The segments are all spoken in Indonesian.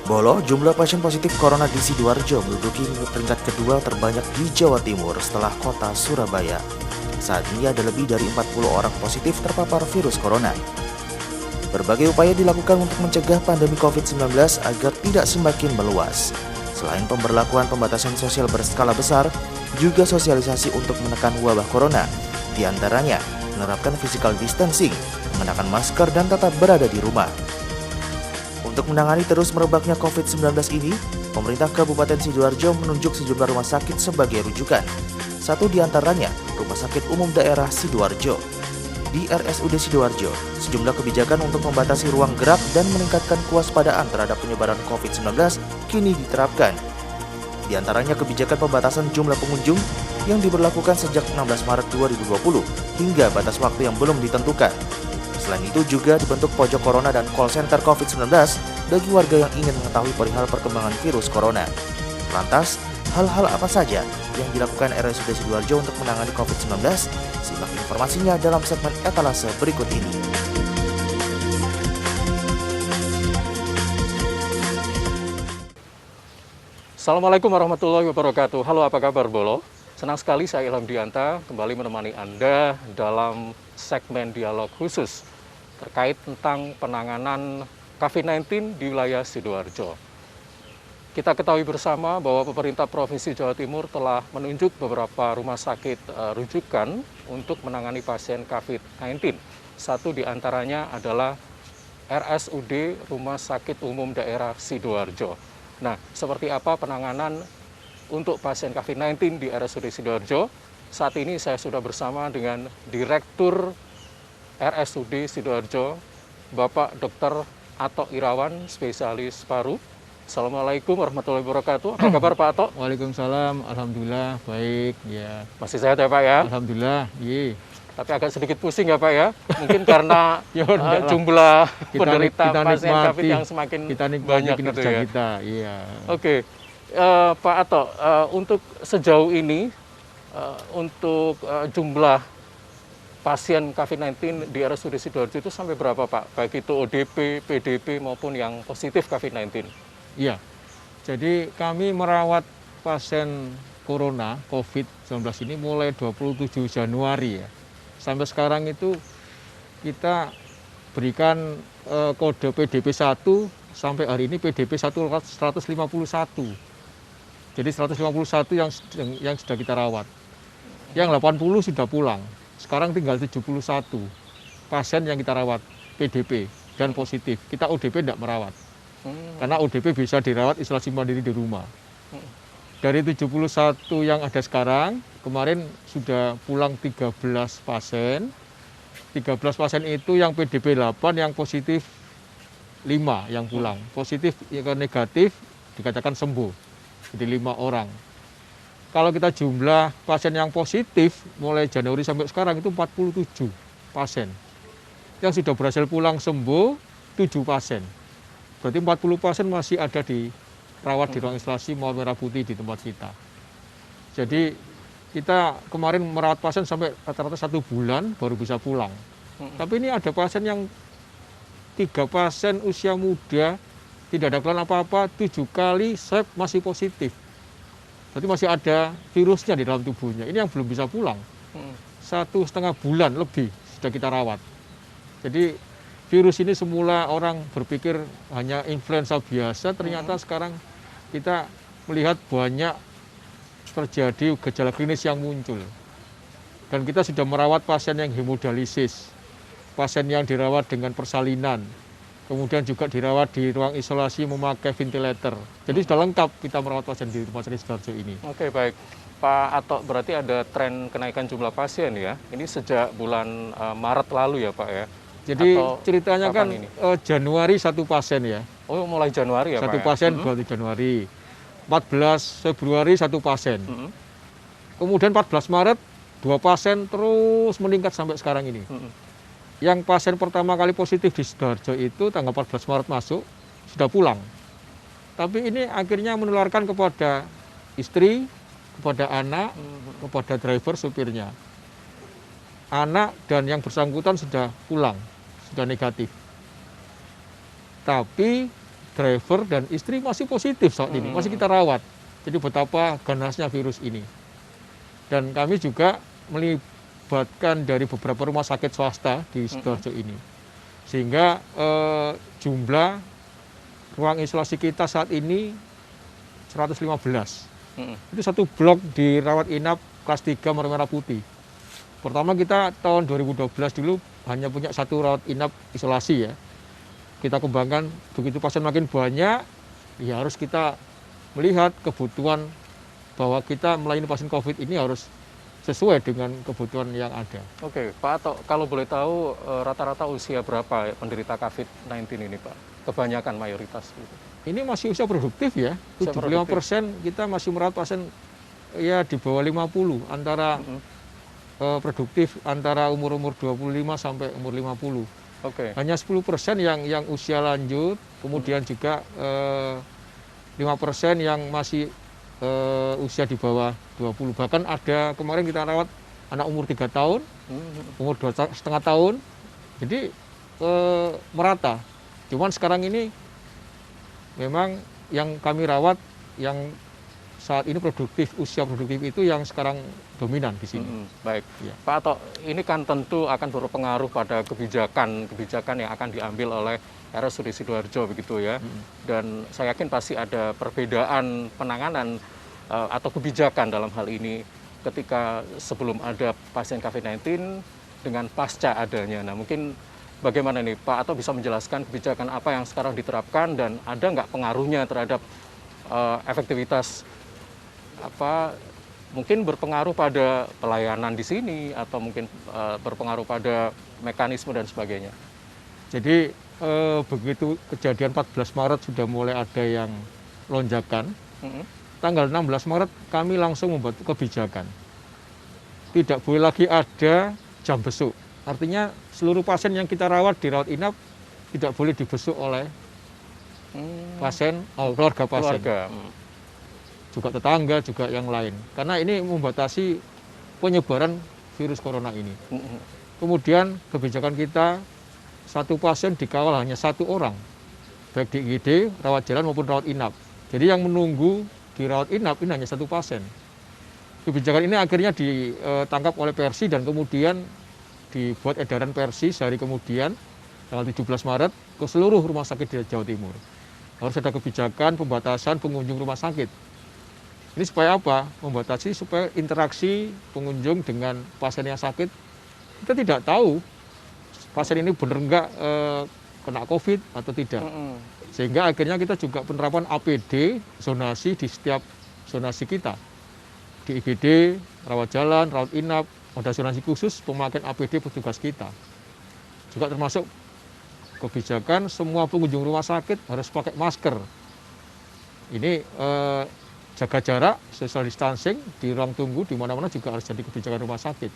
Bolo, jumlah pasien positif corona di Sidoarjo menduduki peringkat kedua terbanyak di Jawa Timur setelah kota Surabaya. Saat ini ada lebih dari 40 orang positif terpapar virus corona. Berbagai upaya dilakukan untuk mencegah pandemi COVID-19 agar tidak semakin meluas. Selain pemberlakuan pembatasan sosial berskala besar, juga sosialisasi untuk menekan wabah corona. Di antaranya, menerapkan physical distancing, mengenakan masker, dan tetap berada di rumah. Untuk menangani terus merebaknya COVID-19 ini, pemerintah Kabupaten Sidoarjo menunjuk sejumlah rumah sakit sebagai rujukan. Satu di antaranya, Rumah Sakit Umum Daerah Sidoarjo. Di RSUD Sidoarjo, sejumlah kebijakan untuk membatasi ruang gerak dan meningkatkan kewaspadaan terhadap penyebaran COVID-19 kini diterapkan. Di antaranya kebijakan pembatasan jumlah pengunjung yang diberlakukan sejak 16 Maret 2020 hingga batas waktu yang belum ditentukan. Selain itu juga dibentuk pojok corona dan call center COVID-19 bagi warga yang ingin mengetahui perihal perkembangan virus corona. Lantas, hal-hal apa saja yang dilakukan RSUD Sidoarjo untuk menangani COVID-19? Simak informasinya dalam segmen etalase berikut ini. Assalamualaikum warahmatullahi wabarakatuh. Halo, apa kabar Bolo? Senang sekali saya Ilham Dianta kembali menemani Anda dalam segmen dialog khusus terkait tentang penanganan COVID-19 di wilayah Sidoarjo. Kita ketahui bersama bahwa pemerintah Provinsi Jawa Timur telah menunjuk beberapa rumah sakit rujukan untuk menangani pasien COVID-19. Satu di antaranya adalah RSUD Rumah Sakit Umum Daerah Sidoarjo. Nah, seperti apa penanganan untuk pasien COVID-19 di RSUD Sidoarjo? Saat ini saya sudah bersama dengan Direktur RSUD Sidoarjo, Bapak Dr. Atok Irawan, spesialis paru. Assalamualaikum warahmatullahi wabarakatuh. Apa kabar Pak Atok? Waalaikumsalam, alhamdulillah baik ya. Masih sehat ya Pak ya? Alhamdulillah, iya. Tapi agak sedikit pusing ya Pak ya? Mungkin karena jumlah penderita pasien COVID yang semakin banyak gitu ya. Kita, iya. Oke, Pak Atok, untuk sejauh ini untuk jumlah pasien COVID-19 di RSUD Sidoarjo itu sampai berapa Pak? Baik itu ODP, PDP maupun yang positif COVID-19? Iya, jadi kami merawat pasien corona COVID-19 ini mulai 27 Januari ya. Sampai sekarang itu kita berikan kode PDP 1, sampai hari ini PDP 151. Jadi 151 yang sudah kita rawat. Yang 80 sudah pulang. Sekarang tinggal 71 pasien yang kita rawat PDP dan positif. Kita ODP tidak merawat. Karena ODP bisa dirawat isolasi mandiri di rumah. Dari 71 yang ada sekarang, kemarin sudah pulang 13 pasien. 13 pasien itu yang PDP 8, yang positif 5 yang pulang. Positif yang negatif dikatakan sembuh. Jadi 5 orang. Kalau kita jumlah pasien yang positif mulai Januari sampai sekarang itu 47 pasien. Yang sudah berhasil pulang sembuh 7 pasien. Berarti 40 pasien masih ada di rawat di ruang isolasi Mawar Merah Putih di tempat kita. Jadi kita kemarin merawat pasien sampai rata-rata 1 bulan baru bisa pulang. Tapi ini ada pasien yang 3 pasien usia muda, tidak ada keluhan apa-apa, 7 kali swab masih positif. Berarti masih ada virusnya di dalam tubuhnya. Ini yang belum bisa pulang. 1,5 bulan lebih sudah kita rawat. Jadi virus ini semula orang berpikir hanya influenza biasa, ternyata sekarang kita melihat banyak terjadi gejala klinis yang muncul. Dan kita sudah merawat pasien yang hemodialisis, pasien yang dirawat dengan persalinan, kemudian juga dirawat di ruang isolasi memakai ventilator. Jadi sudah lengkap kita merawat pasien di Rumah Sakit Sidoarjo ini. Oke, baik. Pak Atok, berarti ada tren kenaikan jumlah pasien ya? Ini sejak bulan Maret lalu ya Pak ya? Jadi atau ceritanya kan Januari 1 pasien ya. Oh, mulai Januari ya 1 Pak? pasien 2 Januari. 14 Februari 1 pasien. Kemudian 14 Maret 2 pasien terus meningkat sampai sekarang ini. Yang pasien pertama kali positif di Sidoarjo itu tanggal 14 Maret masuk, sudah pulang. Tapi ini akhirnya menularkan kepada istri, kepada anak, kepada driver, supirnya. Anak dan yang bersangkutan sudah pulang, sudah negatif. Tapi driver dan istri masih positif saat ini, masih kita rawat. Jadi betapa ganasnya virus ini. Dan kami juga melibatkan dari beberapa rumah sakit swasta di Sidoarjo ini. Sehingga jumlah ruang isolasi kita saat ini 115. Itu satu blok dirawat inap kelas 3 Merah Putih. Pertama kita tahun 2012 dulu hanya punya satu rawat inap isolasi ya. Kita kembangkan, begitu pasien makin banyak, ya harus kita melihat kebutuhan bahwa kita melayani pasien COVID ini harus sesuai dengan kebutuhan yang ada. Oke, Pak Ato, kalau boleh tahu rata-rata usia berapa penderita COVID-19 ini, Pak? Kebanyakan mayoritas. Gitu. Ini masih usia produktif ya, 75% kita masih merawat pasien ya di bawah 50, antara produktif antara umur 25 sampai umur 50. Oke. Hanya 10% yang usia lanjut, kemudian juga 5% yang masih usia di bawah 20. Bahkan ada kemarin kita rawat anak umur 3 tahun, umur 2,5 tahun, jadi merata. Cuman sekarang ini memang yang kami rawat yang saat ini produktif, usia produktif itu yang sekarang dominan di sini. Baik, ya. Pak Ato, ini kan tentu akan berpengaruh pada kebijakan yang akan diambil oleh RSUD Sidoarjo begitu ya. Dan saya yakin pasti ada perbedaan penanganan atau kebijakan dalam hal ini ketika sebelum ada pasien COVID-19 dengan pasca adanya. Nah mungkin bagaimana nih Pak Ato bisa menjelaskan kebijakan apa yang sekarang diterapkan dan ada nggak pengaruhnya terhadap efektivitas mungkin berpengaruh pada pelayanan di sini atau mungkin berpengaruh pada mekanisme dan sebagainya. Jadi begitu kejadian 14 Maret sudah mulai ada yang lonjakan, tanggal 16 Maret kami langsung membuat kebijakan. Tidak boleh lagi ada jam besuk. Artinya seluruh pasien yang kita rawat di rawat inap tidak boleh dibesuk oleh pasien, keluarga pasien. Juga tetangga, juga yang lain. Karena ini membatasi penyebaran virus corona ini. Kemudian kebijakan kita, satu pasien dikawal hanya 1 orang, baik di IGD, rawat jalan maupun rawat inap. Jadi yang menunggu di rawat inap ini hanya 1 pasien. Kebijakan ini akhirnya ditangkap oleh Persi dan kemudian dibuat edaran Persi sehari kemudian, tanggal 17 Maret, ke seluruh rumah sakit di Jawa Timur. Harus ada kebijakan pembatasan pengunjung rumah sakit. Ini supaya apa? Membatasi supaya interaksi pengunjung dengan pasien yang sakit. Kita tidak tahu pasien ini benar enggak kena COVID atau tidak. Sehingga akhirnya kita juga penerapan APD zonasi di setiap zonasi kita. Di IGD, rawat jalan, rawat inap, ada zonasi khusus pemakaian APD petugas kita. Juga termasuk kebijakan semua pengunjung rumah sakit harus pakai masker. Ini jaga jarak, social distancing di ruang tunggu di mana-mana juga harus jadi kebijakan rumah sakit.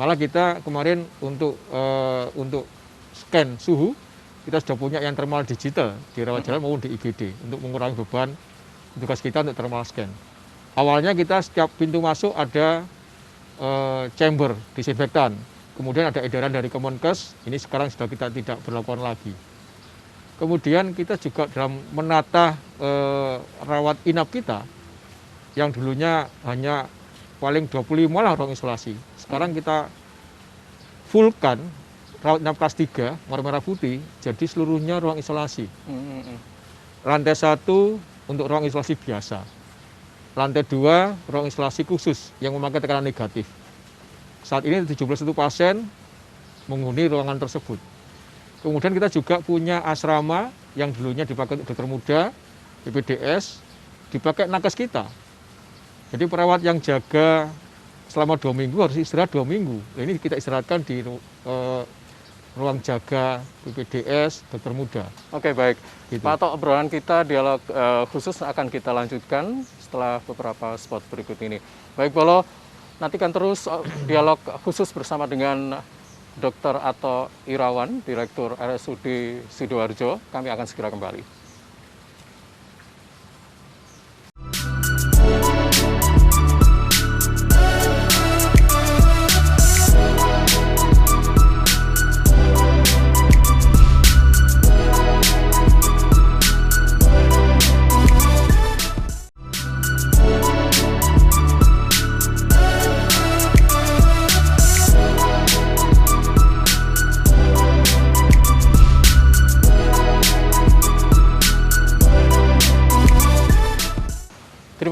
Malah kita kemarin untuk scan suhu kita sudah punya yang thermal digital di rawat jalan maupun di IGD untuk mengurangi beban tugas kita untuk thermal scan. Awalnya kita setiap pintu masuk ada chamber disinfektan. Kemudian ada edaran dari Kemenkes, ini sekarang sudah kita tidak berlakukan lagi. Kemudian kita juga dalam menata rawat inap kita, yang dulunya hanya paling 25 lah ruang isolasi. Sekarang kita fullkan rawat inap kelas 3, Merah Putih, jadi seluruhnya ruang isolasi. Lantai 1 untuk ruang isolasi biasa. Lantai 2, ruang isolasi khusus yang memakai tekanan negatif. Saat ini 71 pasien menghuni ruangan tersebut. Kemudian kita juga punya asrama yang dulunya dipakai untuk dokter muda, PPDS, dipakai nakes kita. Jadi perawat yang jaga selama 2 minggu harus istirahat 2 minggu. Nah, ini kita istirahatkan di ruang jaga PPDS, dokter muda. Oke, baik. Gitu. Pak Ato, obrolan kita dialog khusus akan kita lanjutkan setelah beberapa spot berikut ini. Baik, Bolo, nantikan terus dialog khusus bersama dengan Dr. Ato Irawan, Direktur RSUD Sidoarjo. Kami akan segera kembali.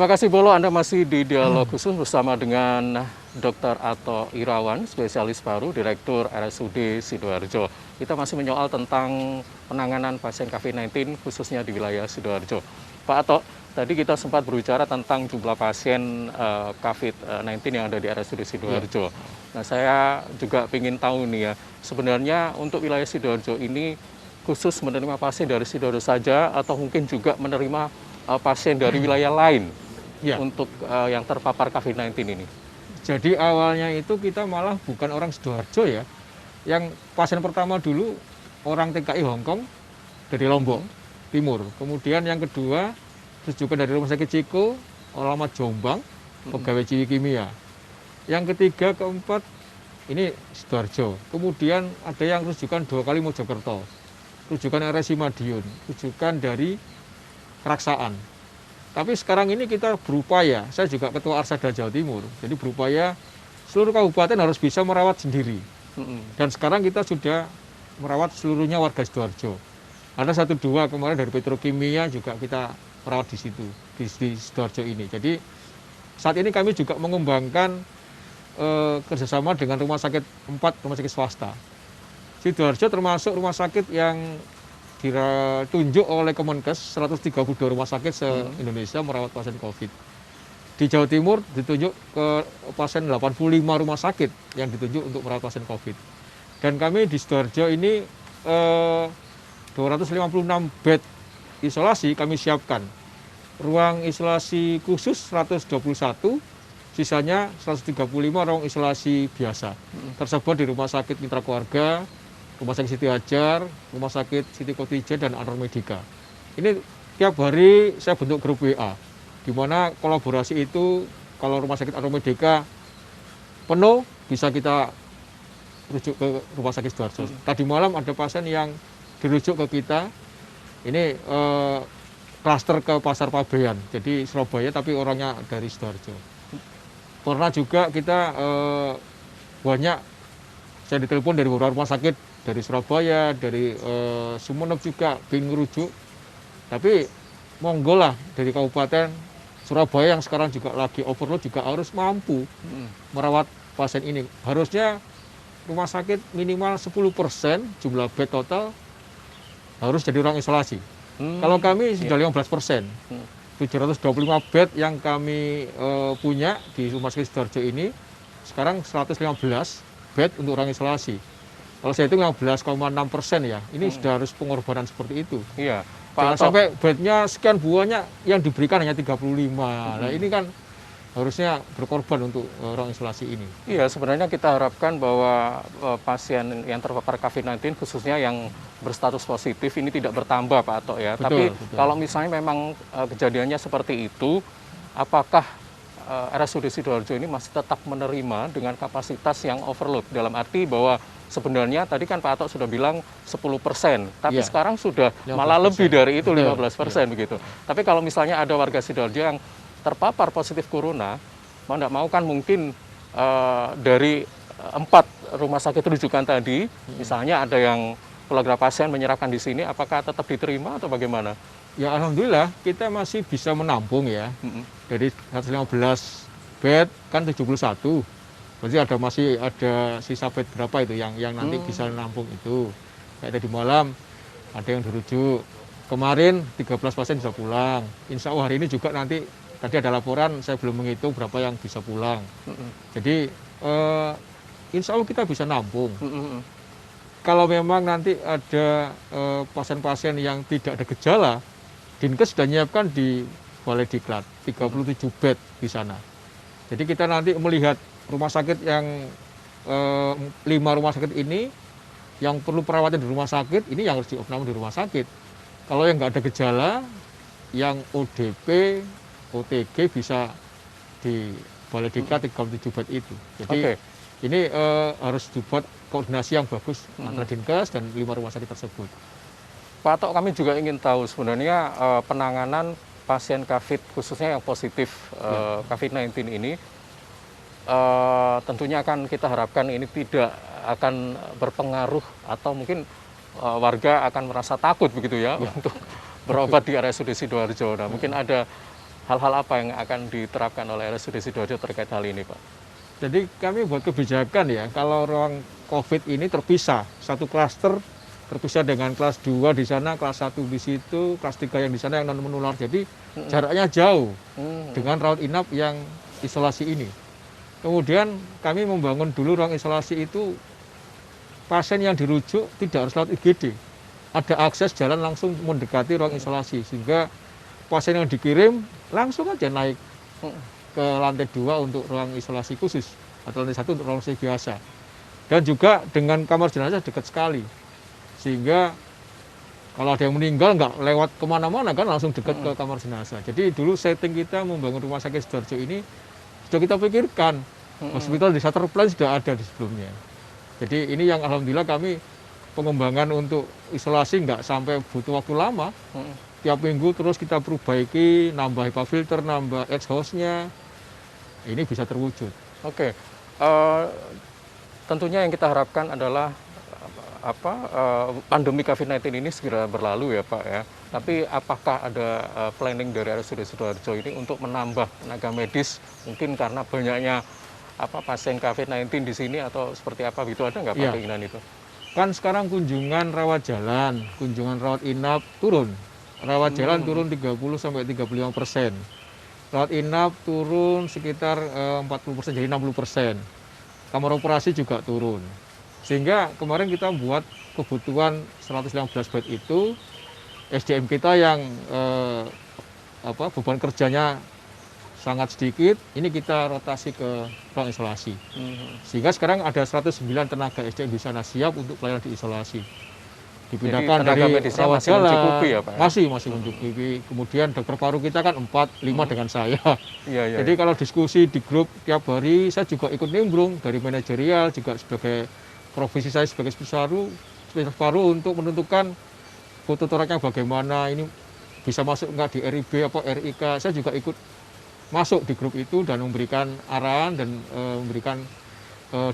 Terima kasih Bolo, Anda masih di dialog khusus bersama dengan Dr. Ato Irawan, spesialis paru, Direktur RSUD Sidoarjo. Kita masih menyoal tentang penanganan pasien COVID-19 khususnya di wilayah Sidoarjo. Pak Ato, tadi kita sempat berbicara tentang jumlah pasien COVID-19 yang ada di RSUD Sidoarjo. Nah, saya juga ingin tahu nih ya, sebenarnya untuk wilayah Sidoarjo ini khusus menerima pasien dari Sidoarjo saja atau mungkin juga menerima pasien dari wilayah lain untuk yang terpapar COVID-19 ini? Jadi awalnya itu kita malah bukan orang Sidoarjo ya. Yang pasien pertama dulu orang TKI Hongkong dari Lombok Timur. Kemudian yang kedua rujukan dari Rumah Sakit Ciko, alamat Jombang, pegawai Ciwi Kimia. Yang ketiga, keempat ini Sidoarjo. Kemudian ada yang rujukan 2 kali Mojokerto, rujukan RSI Madiun, rujukan dari Keraksaan. Tapi sekarang ini kita berupaya, saya juga Ketua Arsada Jawa Timur, jadi berupaya seluruh kabupaten harus bisa merawat sendiri. Dan sekarang kita sudah merawat seluruhnya warga Sidoarjo. Ada 1-2 kemarin dari Petrokimia juga kita merawat di situ, di Sidoarjo ini. Jadi saat ini kami juga mengembangkan kerjasama dengan rumah sakit 4 rumah sakit swasta. Sidoarjo termasuk rumah sakit yang ditunjuk oleh Kemenkes 132 rumah sakit se-Indonesia merawat pasien COVID. Di Jawa Timur ditunjuk ke pasien 85 rumah sakit yang ditunjuk untuk merawat pasien COVID. Dan kami di Sidoarjo ini 256 bed isolasi kami siapkan. Ruang isolasi khusus 121, sisanya 135 ruang isolasi biasa. Tersebar di Rumah Sakit Mitra Keluarga, Rumah Sakit Siti Hajar, Rumah Sakit Siti Khotijah, dan Anwar Medika. Ini tiap hari saya bentuk grup WA, di mana kolaborasi itu kalau Rumah Sakit Anwar Medika penuh, bisa kita rujuk ke Rumah Sakit Sidoarjo. Tadi malam ada pasien yang dirujuk ke kita, ini klaster ke Pasar Pabean, jadi Surabaya tapi orangnya dari Sidoarjo. Pernah juga kita banyak, saya ditelepon dari beberapa rumah sakit, dari Surabaya, dari Sumeneb juga ingin ngerujuk. Tapi monggo lah dari Kabupaten Surabaya yang sekarang juga lagi overload juga harus mampu merawat pasien ini. Harusnya rumah sakit minimal 10% jumlah bed total harus jadi ruang isolasi. Kalau kami sudah 15%. 725 bed yang kami punya di Rumah Sakit Sidoarjo ini, sekarang 115 bed untuk ruang isolasi. Kalau saya hitung 15,6% ya, ini sudah harus pengorbanan seperti itu. Iya, Jangan sampai bednya sekian banyak yang diberikan hanya 35. Nah ini kan harusnya berkorban untuk ruang isolasi ini. Iya, sebenarnya kita harapkan bahwa pasien yang terpapar COVID-19 khususnya yang berstatus positif ini tidak bertambah Pak Ato ya. Tapi kalau misalnya memang kejadiannya seperti itu, apakah RSUD Sidoarjo ini masih tetap menerima dengan kapasitas yang overload? Dalam arti bahwa sebenarnya tadi kan Pak Ato sudah bilang 10%, tapi sekarang sudah malah lebih dari itu, 15% begitu. Tapi kalau misalnya ada warga Sidoarjo yang terpapar positif corona, mau tidak mau kan mungkin dari 4 rumah sakit rujukan tadi, misalnya ada yang keluarga pasien menyerahkan di sini, apakah tetap diterima atau bagaimana? Ya alhamdulillah kita masih bisa menampung ya. Dari 115 bed kan 71. Berarti masih ada sisa bed berapa itu yang nanti bisa menampung itu. Kayak tadi malam ada yang dirujuk. Kemarin 13 pasien bisa pulang. Insya Allah hari ini juga nanti tadi ada laporan, saya belum menghitung berapa yang bisa pulang. Jadi insya Allah kita bisa nampung. Kalau memang nanti ada pasien-pasien yang tidak ada gejala, Dinkes sudah menyiapkan di Balai Diklat 37 bed di sana. Jadi kita nanti melihat rumah sakit yang 5 rumah sakit ini yang perlu perawatan di rumah sakit, ini yang harus diopname di rumah sakit. Kalau yang nggak ada gejala, yang ODP, OTG bisa di Balai Diklat 37 bed itu. Jadi ini harus dibuat koordinasi yang bagus antara Dinkes dan 5 rumah sakit tersebut. Pak Ato, kami juga ingin tahu sebenarnya penanganan pasien COVID khususnya yang positif COVID-19 ini tentunya akan kita harapkan ini tidak akan berpengaruh atau mungkin warga akan merasa takut begitu ya untuk berobat di RSUD Sidoarjo. Nah, mungkin ada hal-hal apa yang akan diterapkan oleh RSUD Sidoarjo terkait hal ini, Pak? Jadi kami buat kebijakan ya, kalau ruang COVID ini terpisah, satu klaster terpisah dengan kelas 2 di sana, kelas 1 di situ, kelas 3 yang di sana yang non menular. Jadi jaraknya jauh dengan rawat inap yang isolasi ini. Kemudian kami membangun dulu ruang isolasi itu, pasien yang dirujuk tidak harus lewat IGD. Ada akses jalan langsung mendekati ruang isolasi, sehingga pasien yang dikirim langsung aja naik ke lantai 2 untuk ruang isolasi khusus, atau lantai 1 untuk ruang isolasi biasa. Dan juga dengan kamar jenazah dekat sekali, sehingga kalau ada yang meninggal nggak lewat kemana-mana kan, langsung dekat ke kamar jenazah. Jadi dulu setting kita membangun rumah sakit Sidoarjo ini sudah kita pikirkan, hospital disaster plan sudah ada di sebelumnya. Jadi ini yang alhamdulillah kami pengembangan untuk isolasi nggak sampai butuh waktu lama. Tiap minggu terus kita perbaiki, nambah HEPA filter, nambah exhaust-nya, ini bisa terwujud. Oke, tentunya yang kita harapkan adalah pandemi COVID-19 ini segera berlalu ya Pak ya. Tapi apakah ada planning dari RSUD Sidoarjo ini untuk menambah tenaga medis, mungkin karena banyaknya pasien COVID-19 di sini atau seperti apa gitu, ada nggak Pak keinginan itu? Kan sekarang kunjungan rawat jalan, kunjungan rawat inap turun. Rawat jalan turun 30-35%. Rawat inap turun sekitar 40%, jadi 60%. Kamar operasi juga turun. Sehingga kemarin kita buat kebutuhan 115 bed itu, SDM kita yang beban kerjanya sangat sedikit, ini kita rotasi ke ruang isolasi. Sehingga sekarang ada 109 tenaga SDM di sana siap untuk pelayanan di isolasi. Dipindahkan dari rawat jalan, ya, Pak? masih mencukupi. Kemudian dokter paru kita kan 4, 5 dengan saya. Jadi kalau diskusi di grup tiap hari, saya juga ikut nimbrung dari manajerial, juga sebagai profesi saya sebagai spesialis paru untuk menentukan foto toraknya bagaimana, ini bisa masuk nggak di RIB apa RIK. Saya juga ikut masuk di grup itu dan memberikan arahan dan memberikan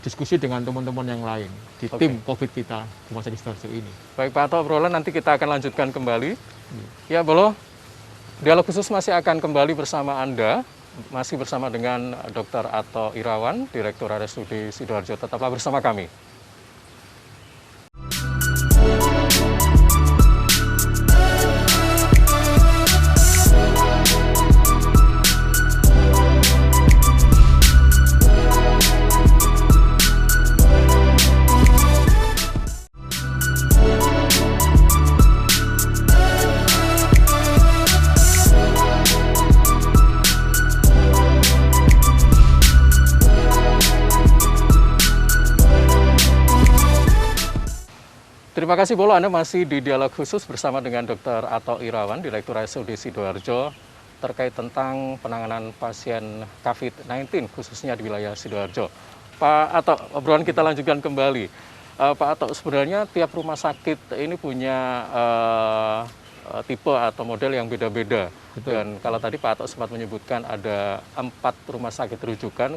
diskusi dengan teman-teman yang lain di tim COVID kita Rumah Sakit Sidoarjo ini. Baik Pak Ato, obrolan nanti kita akan lanjutkan kembali. Ya Bolo, dialog khusus masih akan kembali bersama Anda, masih bersama dengan Dr. Ato Irawan, Direktur RSUD Sidoarjo. Tetaplah bersama kami. Terima kasih Bolo, Anda masih di dialog khusus bersama dengan Dr. Ato Irawan, Direktur RSUD Sidoarjo, terkait tentang penanganan pasien COVID-19 khususnya di wilayah Sidoarjo. Pak Ato, obrolan kita lanjutkan kembali. Pak Ato, sebenarnya tiap rumah sakit ini punya tipe atau model yang beda-beda. Dan kalau tadi Pak Ato sempat menyebutkan ada 4 rumah sakit rujukan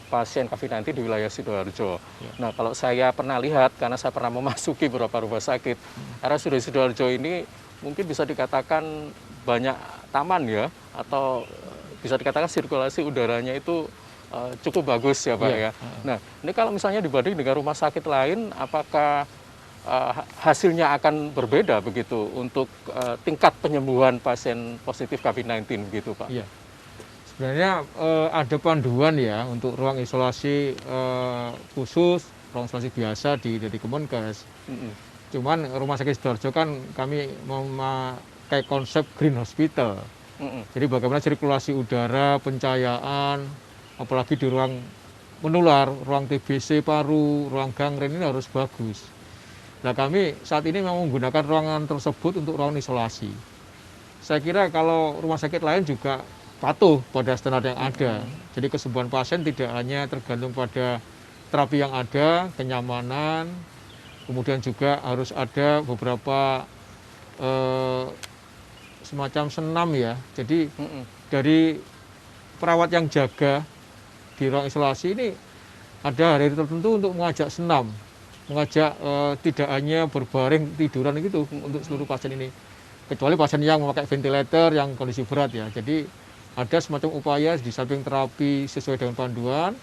pasien COVID-19 di wilayah Sidoarjo. Nah, kalau saya pernah lihat, karena saya pernah memasuki beberapa rumah sakit, RSUD Sidoarjo ini mungkin bisa dikatakan banyak taman ya, atau bisa dikatakan sirkulasi udaranya itu cukup bagus ya Pak ya. Nah, ini kalau misalnya dibanding dengan rumah sakit lain, apakah hasilnya akan berbeda begitu untuk tingkat penyembuhan pasien positif COVID-19 begitu Pak? Iya. Sebenarnya ada panduan ya untuk ruang isolasi khusus, ruang isolasi biasa dari Kemenkes. Cuman Rumah Sakit Sidoarjo kan kami memakai konsep green hospital. Jadi bagaimana sirkulasi udara, pencahayaan, apalagi di ruang menular, ruang TBC paru, ruang gangren ini harus bagus. Nah kami saat ini memang menggunakan ruangan tersebut untuk ruang isolasi. Saya kira kalau rumah sakit lain juga patuh pada standar yang ada. Jadi kesembuhan pasien tidak hanya tergantung pada terapi yang ada, kenyamanan, kemudian juga harus ada beberapa semacam senam ya. Jadi dari perawat yang jaga di ruang isolasi ini ada hari tertentu untuk mengajak senam, mengajak tidak hanya berbaring tiduran gitu untuk seluruh pasien ini, kecuali pasien yang memakai ventilator yang kondisi berat ya. Jadi ada semacam upaya di samping terapi sesuai dengan panduan,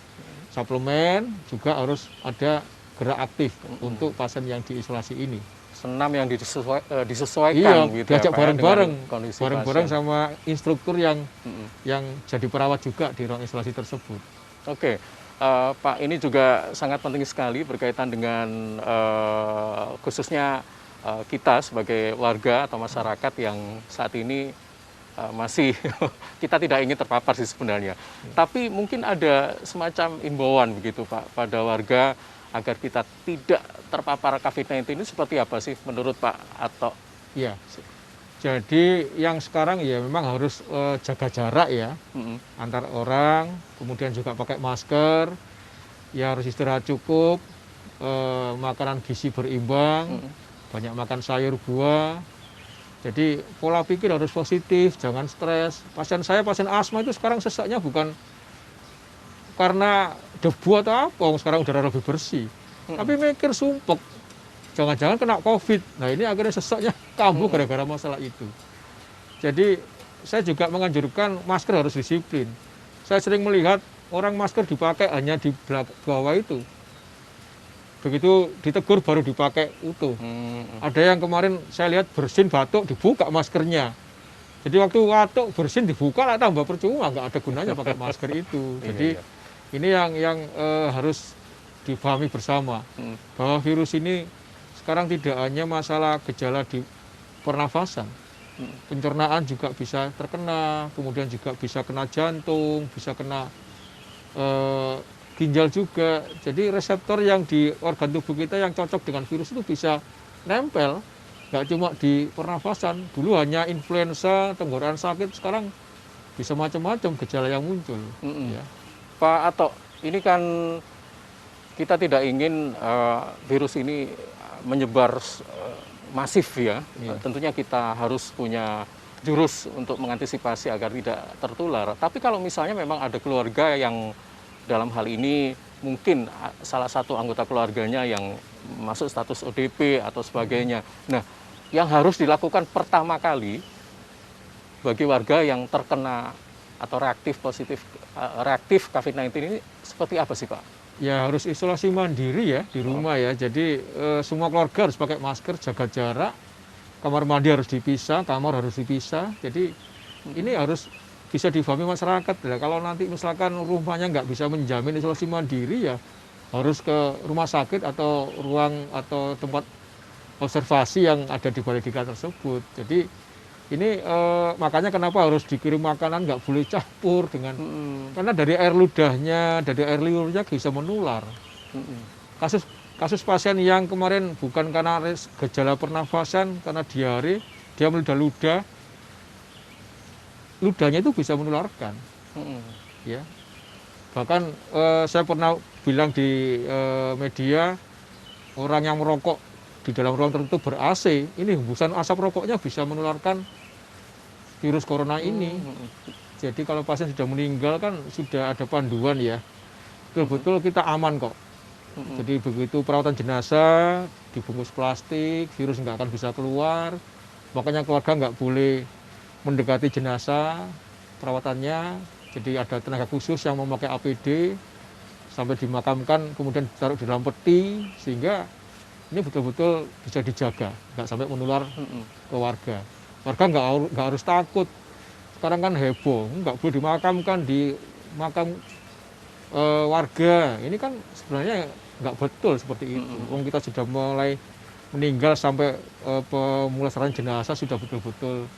suplemen juga harus ada gerak aktif untuk pasien yang diisolasi ini. Senam yang disesuaikan Iya, gitu ya, diajak Pak, ya, bareng-bareng, dengan kondisi bareng-bareng pasien. sama instruktur yang Mm-mm. yang jadi perawat juga di ruang isolasi tersebut. Oke, Pak, ini juga sangat penting sekali berkaitan dengan khususnya kita sebagai warga atau masyarakat yang saat ini masih kita tidak ingin terpapar sih sebenarnya. Tapi mungkin ada semacam imbauan begitu Pak pada warga agar kita tidak terpapar COVID-19 ini seperti apa sih menurut Pak Ato? Iya. Jadi yang sekarang ya memang harus jaga jarak ya Mm-mm. antar orang, kemudian juga pakai masker, ya harus istirahat cukup, makanan gizi berimbang, banyak makan sayur buah. Jadi pola pikir harus positif, jangan stres. Pasien saya, pasien asma itu sekarang sesaknya bukan karena debu atau apa, sekarang udara lebih bersih. Tapi mikir sumpek, jangan-jangan kena COVID. Nah ini akhirnya sesaknya kambuh gara-gara masalah itu. Jadi saya juga menganjurkan masker harus disiplin. Saya sering melihat orang masker dipakai hanya di bawah itu. Begitu ditegur baru dipakai utuh. Ada yang kemarin saya lihat bersin batuk dibuka maskernya. Jadi waktu batuk bersin dibuka lah tambah percuma, nggak ada gunanya pakai masker itu. Jadi ini yang harus dipahami bersama bahwa virus ini sekarang tidak hanya masalah gejala di pernafasan, pencernaan juga bisa terkena, kemudian juga bisa kena jantung, bisa kena ginjal juga. Jadi reseptor yang di organ tubuh kita yang cocok dengan virus itu bisa nempel, nggak cuma di pernafasan. Dulu hanya influenza, tenggorokan sakit, sekarang bisa macam-macam gejala yang muncul. Ya. Pak Ato, ini kan kita tidak ingin virus ini menyebar masif ya. Tentunya kita harus punya jurus untuk mengantisipasi agar tidak tertular. Tapi kalau misalnya memang ada keluarga yang dalam hal ini mungkin salah satu anggota keluarganya yang masuk status ODP atau sebagainya. Nah, yang harus dilakukan pertama kali bagi warga yang terkena atau reaktif COVID-19 ini seperti apa sih Pak? Ya harus isolasi mandiri ya di rumah ya. Jadi semua keluarga harus pakai masker, jaga jarak, kamar mandi harus dipisah, kamar harus dipisah. Jadi ini harus bisa difahami masyarakat. Nah, kalau nanti misalkan rumahnya nggak bisa menjamin isolasi mandiri ya harus ke rumah sakit atau ruang atau tempat observasi yang ada di balai diklat tersebut. Jadi ini makanya kenapa harus dikirim makanan nggak boleh campur dengan karena dari air ludahnya, dari air liurnya bisa menular. Kasus pasien yang kemarin bukan karena gejala pernafasan, karena diare, dia meludah-ludah, ludahnya itu bisa menularkan. Ya. Bahkan saya pernah bilang di media, orang yang merokok di dalam ruang tertutup ber-AC, ini hembusan asap rokoknya bisa menularkan virus corona ini. Jadi kalau pasien sudah meninggal kan sudah ada panduan ya, betul-betul kita aman kok. Jadi begitu perawatan jenazah dibungkus plastik, virus nggak akan bisa keluar. Makanya keluarga nggak boleh mendekati jenazah perawatannya. Jadi ada tenaga khusus yang memakai APD sampai dimakamkan, kemudian ditaruh di dalam peti sehingga ini betul-betul bisa dijaga, nggak sampai menular ke warga. Warga nggak harus takut. Sekarang kan heboh, nggak boleh dimakamkan di makam warga. Ini kan sebenarnya nggak betul seperti itu. Kita sudah mulai meninggal sampai pemulasaran jenazah sudah betul-betul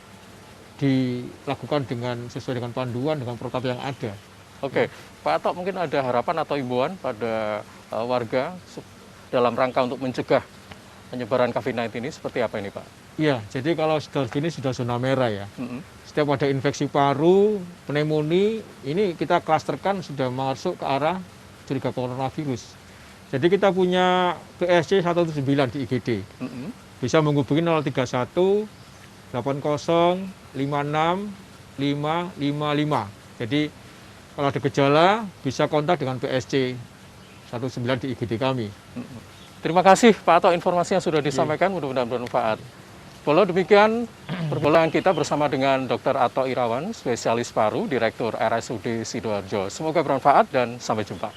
dilakukan sesuai dengan panduan, dengan protokol yang ada. Oke, Pak Ato mungkin ada harapan atau imbauan pada warga dalam rangka untuk mencegah penyebaran COVID-19 ini seperti apa ini Pak? Iya, jadi kalau sudah gini sudah zona merah ya. Setiap ada infeksi paru, pneumonia, ini kita klasterkan sudah masuk ke arah curiga coronavirus. Jadi kita punya PSC 119 di IGD. Bisa menghubungi 031 80 56 555. Jadi kalau ada gejala bisa kontak dengan PSC 19 di IGD kami. Terima kasih Pak Ato informasi yang sudah disampaikan, mudah-mudahan bermanfaat. Bolo, demikian perbincangan kita bersama dengan Dr. Ato Irawan, spesialis paru, Direktur RSUD Sidoarjo. Semoga bermanfaat dan sampai jumpa.